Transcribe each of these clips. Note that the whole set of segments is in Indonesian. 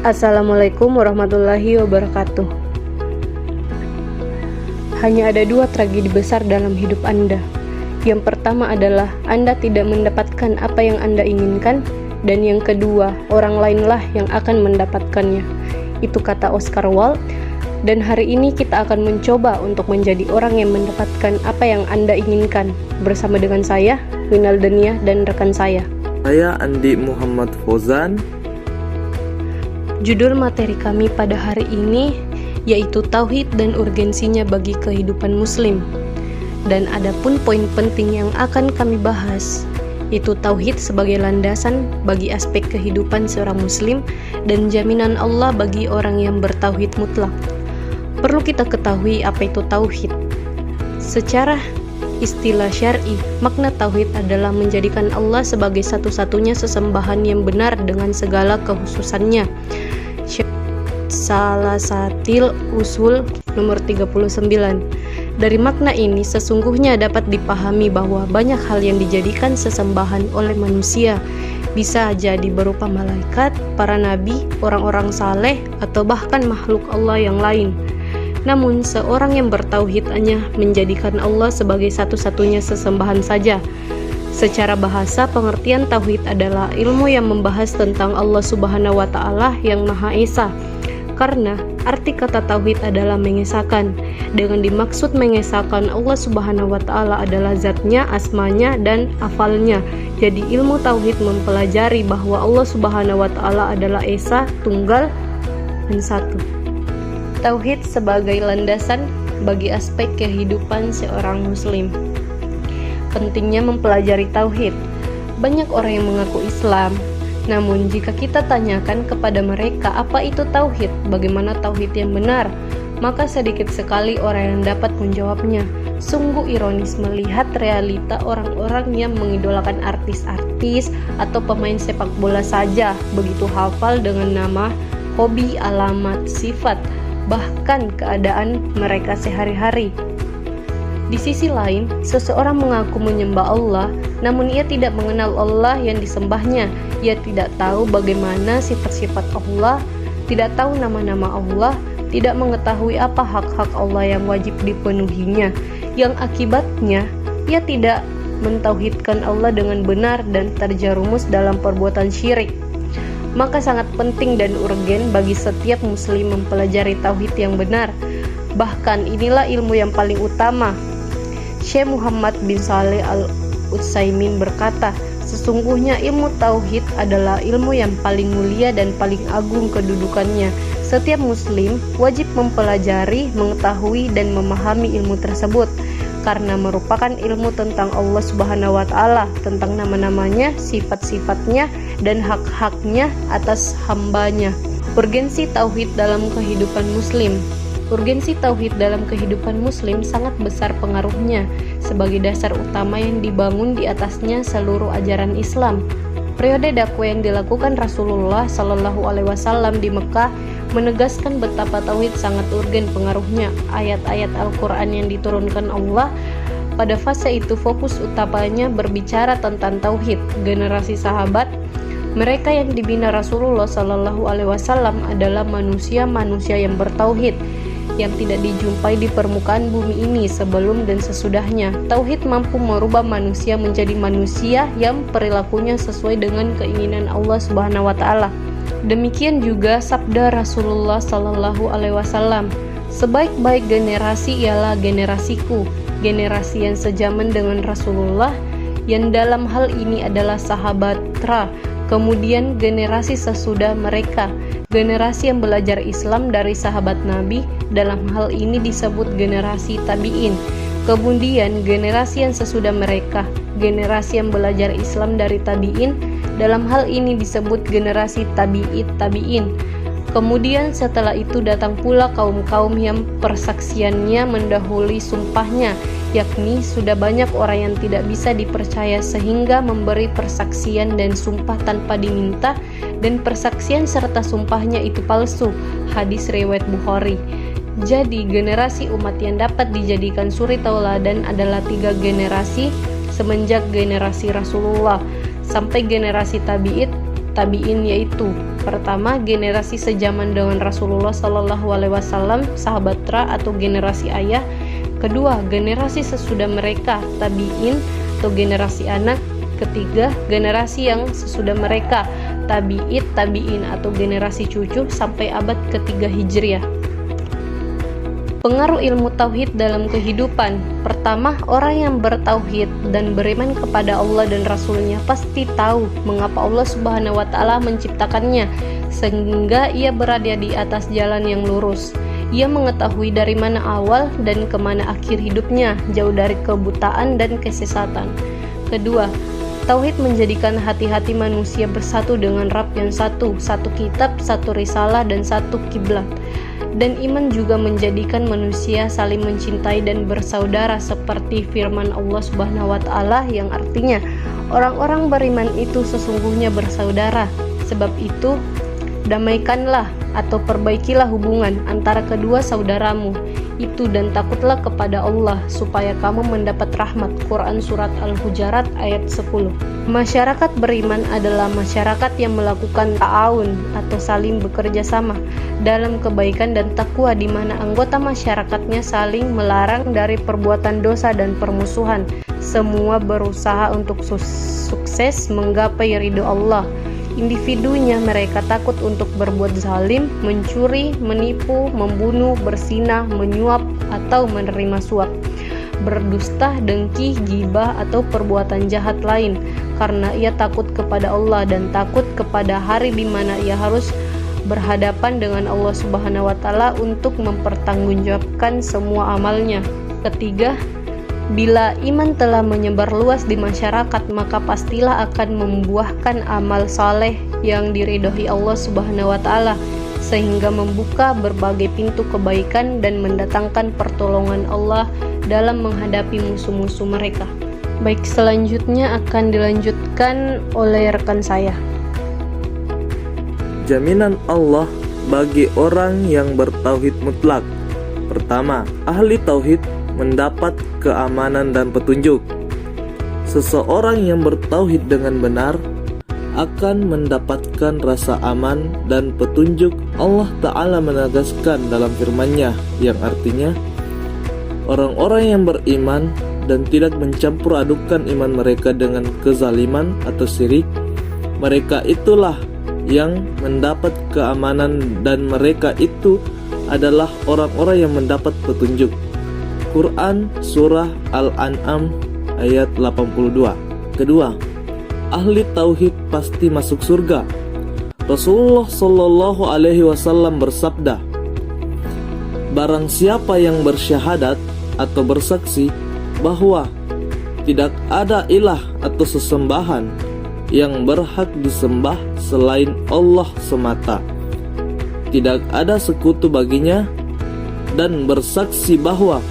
Assalamualaikum warahmatullahi wabarakatuh. Hanya ada dua tragedi besar dalam hidup Anda. Yang pertama adalah Anda tidak mendapatkan apa yang Anda inginkan, dan yang kedua, orang lainlah yang akan mendapatkannya. Itu kata Oscar Wilde. Dan hari ini kita akan mencoba untuk menjadi orang yang mendapatkan apa yang Anda inginkan, bersama dengan saya, Winaldania, dan rekan saya. Saya Andi Muhammad Fauzan. Judul materi kami pada hari ini yaitu Tauhid dan urgensinya bagi kehidupan Muslim. Dan adapun poin penting yang akan kami bahas, itu Tauhid sebagai landasan bagi aspek kehidupan seorang Muslim dan jaminan Allah bagi orang yang bertauhid mutlak. Perlu kita ketahui apa itu Tauhid. Secara istilah syar'i, makna Tauhid adalah menjadikan Allah sebagai satu-satunya sesembahan yang benar dengan segala kekhususannya. Salasatil Usul nomor 39. Dari makna ini sesungguhnya dapat dipahami bahwa banyak hal yang dijadikan sesembahan oleh manusia, bisa jadi berupa malaikat, para nabi, orang-orang saleh, atau bahkan makhluk Allah yang lain. Namun seorang yang bertauhid hanya menjadikan Allah sebagai satu-satunya sesembahan saja. Secara bahasa, pengertian tauhid adalah ilmu yang membahas tentang Allah Subhanahu wa Ta'ala yang Maha Esa. Karena arti kata tauhid adalah mengesahkan. Dengan dimaksud mengesahkan Allah Subhanahu wa Ta'ala adalah zatnya, asmanya, dan afalnya. Jadi ilmu tauhid mempelajari bahwa Allah Subhanahu wa Ta'ala adalah esa, tunggal, dan satu. Tauhid sebagai landasan bagi aspek kehidupan seorang Muslim. Pentingnya mempelajari tauhid. Banyak orang yang mengaku Islam, namun jika kita tanyakan kepada mereka apa itu tauhid, bagaimana tauhid yang benar, maka sedikit sekali orang yang dapat menjawabnya. Sungguh ironis melihat realita orang-orang yang mengidolakan artis-artis atau pemain sepak bola saja begitu hafal dengan nama, hobi, alamat, sifat, bahkan keadaan mereka sehari-hari. Di sisi lain, seseorang mengaku menyembah Allah, namun ia tidak mengenal Allah yang disembahnya. Ia tidak tahu bagaimana sifat-sifat Allah, tidak tahu nama-nama Allah, tidak mengetahui apa hak-hak Allah yang wajib dipenuhinya. Yang akibatnya, ia tidak mentauhidkan Allah dengan benar dan terjerumus dalam perbuatan syirik. Maka sangat penting dan urgen bagi setiap muslim mempelajari tauhid yang benar. Bahkan inilah ilmu yang paling utama. Syekh Muhammad bin Shalih Al-Utsaimin berkata, sesungguhnya ilmu tauhid adalah ilmu yang paling mulia dan paling agung kedudukannya. Setiap muslim wajib mempelajari, mengetahui, dan memahami ilmu tersebut, karena merupakan ilmu tentang Allah Subhanahu wa Ta'ala, tentang nama-namanya, sifat-sifatnya, dan hak-haknya atas hambanya. Urgensi tauhid dalam kehidupan muslim. Urgensi tauhid dalam kehidupan muslim sangat besar pengaruhnya sebagai dasar utama yang dibangun di atasnya seluruh ajaran Islam. Periode dakwah yang dilakukan Rasulullah Shallallahu Alaihi Wasallam di Mekah menegaskan betapa tauhid sangat urgen pengaruhnya. Ayat-ayat Al-Quran yang diturunkan Allah pada fase itu fokus utamanya berbicara tentang tauhid. Generasi sahabat mereka yang dibina Rasulullah Shallallahu Alaihi Wasallam adalah manusia-manusia yang bertauhid, yang tidak dijumpai di permukaan bumi ini sebelum dan sesudahnya. Tauhid mampu merubah manusia menjadi manusia yang perilakunya sesuai dengan keinginan Allah Subhanahu wa Ta'ala. Demikian juga sabda Rasulullah Sallallahu Alaihi Wasallam, sebaik-baik generasi ialah generasiku, generasi yang sejaman dengan Rasulullah, yang dalam hal ini adalah sahabat kemudian generasi sesudah mereka, generasi yang belajar Islam dari sahabat Nabi, dalam hal ini disebut generasi tabi'in. Kemudian generasi yang sesudah mereka, generasi yang belajar Islam dari tabi'in, dalam hal ini disebut generasi tabi'in. Kemudian setelah itu datang pula kaum-kaum yang persaksiannya mendahului sumpahnya, yakni sudah banyak orang yang tidak bisa dipercaya sehingga memberi persaksian dan sumpah tanpa diminta, dan persaksian serta sumpahnya itu palsu. Hadis riwayat Bukhari. Jadi generasi umat yang dapat dijadikan suri tauladan adalah 3 generasi semenjak generasi Rasulullah sampai generasi tabi'in tabi'in, yaitu pertama, generasi sejaman dengan Rasulullah SAW, sahabat Ra atau generasi ayah. Kedua, generasi sesudah mereka, tabi'in atau generasi anak. Ketiga, generasi yang sesudah mereka, tabi'id, tabi'in atau generasi cucu sampai abad ketiga Hijriah. Pengaruh ilmu tauhid dalam kehidupan. Pertama, orang yang bertauhid dan beriman kepada Allah dan Rasul-Nya pasti tahu mengapa Allah Subhanahu wa Ta'ala menciptakannya, sehingga ia berada di atas jalan yang lurus. Ia mengetahui dari mana awal dan kemana akhir hidupnya, jauh dari kebutaan dan kesesatan. Kedua, tauhid menjadikan hati-hati manusia bersatu dengan Rabb yang satu kitab, satu risalah, dan satu kiblat. Dan iman juga menjadikan manusia saling mencintai dan bersaudara seperti firman Allah Subhanahu wa Ta'ala yang artinya orang-orang beriman itu sesungguhnya bersaudara. Sebab itu, damaikanlah atau perbaikilah hubungan antara kedua saudaramu itu dan takutlah kepada Allah supaya kamu mendapat rahmat. Quran Surat Al-Hujurat ayat 10. Masyarakat beriman adalah masyarakat yang melakukan ta'awun atau saling bekerja sama dalam kebaikan dan takwa, di mana anggota masyarakatnya saling melarang dari perbuatan dosa dan permusuhan. Semua berusaha untuk sukses menggapai ridho Allah. Individunya mereka takut untuk berbuat zalim, mencuri, menipu, membunuh, berzinah, menyuap atau menerima suap, berdusta, dengki, gibah atau perbuatan jahat lain, karena ia takut kepada Allah dan takut kepada hari di mana ia harus berhadapan dengan Allah Subhanahu wa Ta'ala untuk mempertanggungjawabkan semua amalnya. Ketiga, bila iman telah menyebar luas di masyarakat, maka pastilah akan membuahkan amal saleh yang diridhoi Allah Subhanahu wa Ta'ala, sehingga membuka berbagai pintu kebaikan dan mendatangkan pertolongan Allah dalam menghadapi musuh-musuh mereka. Baik, selanjutnya akan dilanjutkan oleh rekan saya. Jaminan Allah bagi orang yang bertauhid mutlak. Pertama, ahli tauhid mendapat keamanan dan petunjuk. Seseorang yang bertauhid dengan benar akan mendapatkan rasa aman dan petunjuk. Allah Ta'ala menegaskan dalam firman-Nya yang artinya, orang-orang yang beriman dan tidak mencampur adukan iman mereka dengan kezaliman atau syirik, mereka itulah yang mendapat keamanan dan mereka itu adalah orang-orang yang mendapat petunjuk. Quran Surah Al-An'am ayat 82. Kedua, ahli tauhid pasti masuk surga. Rasulullah Shallallahu Alaihi Wasallam bersabda, barang siapa yang bersyahadat atau bersaksi bahwa tidak ada ilah atau sesembahan yang berhak disembah selain Allah semata, tidak ada sekutu baginya, dan bersaksi bahwa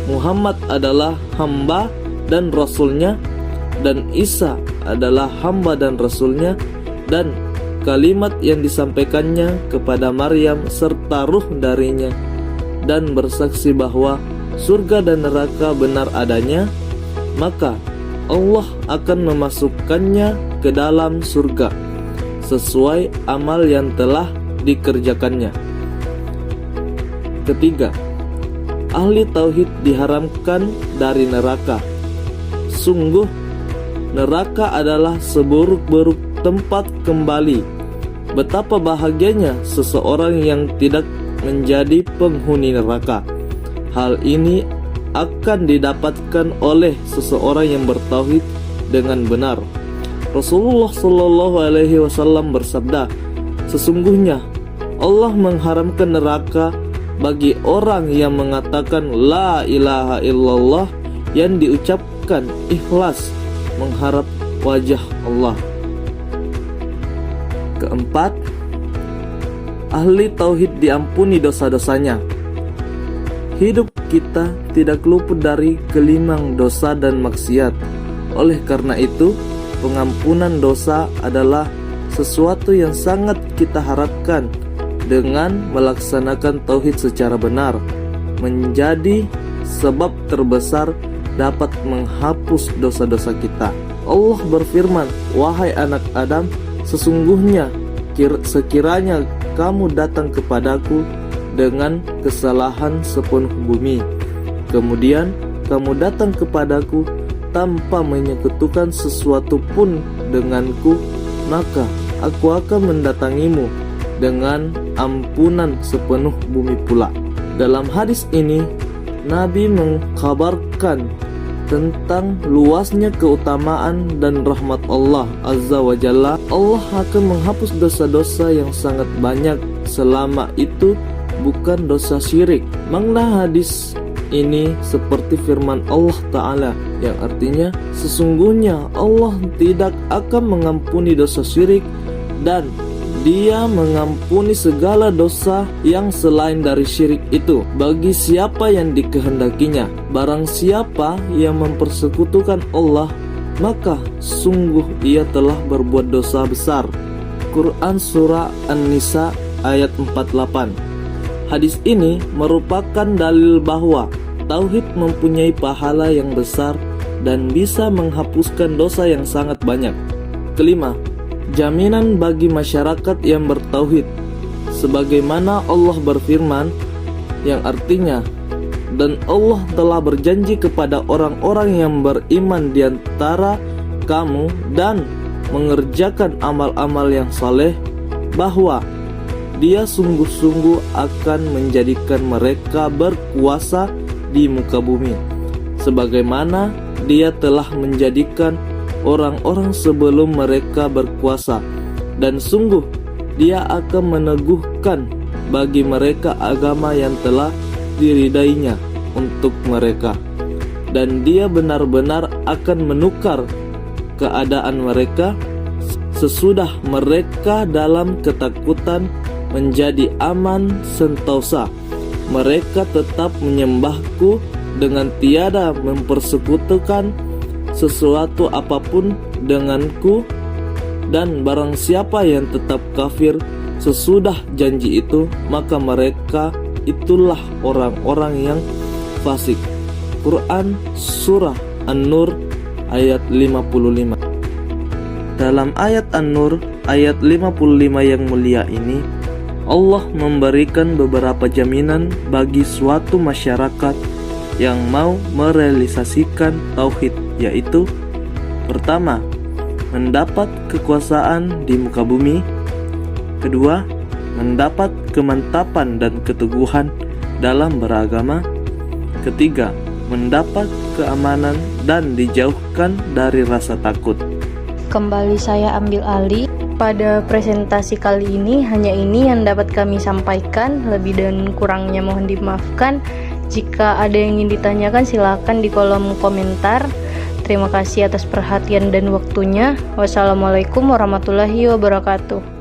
Muhammad adalah hamba dan rasulnya, dan Isa adalah hamba dan rasulnya, dan kalimat yang disampaikannya kepada Maryam serta ruh darinya, dan bersaksi bahwa surga dan neraka benar adanya, maka Allah akan memasukkannya ke dalam surga sesuai amal yang telah dikerjakannya. Ketiga, ahli tauhid diharamkan dari neraka. Sungguh, neraka adalah seburuk-buruk tempat kembali. Betapa bahagianya seseorang yang tidak menjadi penghuni neraka. Hal ini akan didapatkan oleh seseorang yang bertauhid dengan benar. Rasulullah Shallallahu Alaihi Wasallam bersabda, sesungguhnya Allah mengharamkan neraka bagi orang yang mengatakan la ilaha illallah, yang diucapkan ikhlas mengharap wajah Allah. Keempat, ahli tauhid diampuni dosa-dosanya. Hidup kita tidak luput dari kelimang dosa dan maksiat. Oleh karena itu, pengampunan dosa adalah sesuatu yang sangat kita harapkan dengan melaksanakan tauhid secara benar, menjadi sebab terbesar dapat menghapus dosa-dosa kita. Allah berfirman, wahai anak Adam, Sesungguhnya sekiranya kamu datang kepadaku dengan kesalahan sepenuh bumi, kemudian kamu datang kepadaku tanpa menyekutukan sesuatu pun denganku, maka aku akan mendatangimu dengan ampunan sepenuh bumi pula. Dalam hadis ini, Nabi mengkabarkan tentang luasnya keutamaan dan rahmat Allah Azza wa Jalla. Allah akan menghapus dosa-dosa yang sangat banyak selama itu bukan dosa syirik. Makna hadis ini seperti firman Allah Ta'ala yang artinya sesungguhnya Allah tidak akan mengampuni dosa syirik dan Dia mengampuni segala dosa yang selain dari syirik itu bagi siapa yang dikehendakinya. Barang siapa yang mempersekutukan Allah, maka sungguh ia telah berbuat dosa besar. Quran Surah An-Nisa ayat 48. Hadis ini merupakan dalil bahwa tauhid mempunyai pahala yang besar dan bisa menghapuskan dosa yang sangat banyak. Kelima, jaminan bagi masyarakat yang bertauhid, sebagaimana Allah berfirman yang artinya, dan Allah telah berjanji kepada orang-orang yang beriman di antara kamu dan mengerjakan amal-amal yang saleh, bahwa Dia sungguh-sungguh akan menjadikan mereka berkuasa di muka bumi, sebagaimana Dia telah menjadikan orang-orang sebelum mereka berkuasa, dan sungguh Dia akan meneguhkan bagi mereka agama yang telah diridainya untuk mereka, dan Dia benar-benar akan menukar keadaan mereka sesudah mereka dalam ketakutan menjadi aman sentosa. Mereka tetap menyembahku dengan tiada mempersekutukan sesuatu apapun denganku, dan barang siapa yang tetap kafir sesudah janji itu, maka mereka itulah orang-orang yang fasik. Quran Surah An-Nur ayat 55. Dalam ayat An-Nur ayat 55 yang mulia ini, Allah memberikan beberapa jaminan bagi suatu masyarakat yang mau merealisasikan tauhid, yaitu pertama, mendapat kekuasaan di muka bumi. Kedua, mendapat kemantapan dan keteguhan dalam beragama. Ketiga, mendapat keamanan dan dijauhkan dari rasa takut. Kembali saya ambil alih. Pada presentasi kali ini hanya ini yang dapat kami sampaikan. Lebih dan kurangnya mohon dimaafkan. Jika ada yang ingin ditanyakan silakan di kolom komentar. Terima kasih atas perhatian dan waktunya. Wassalamualaikum warahmatullahi wabarakatuh.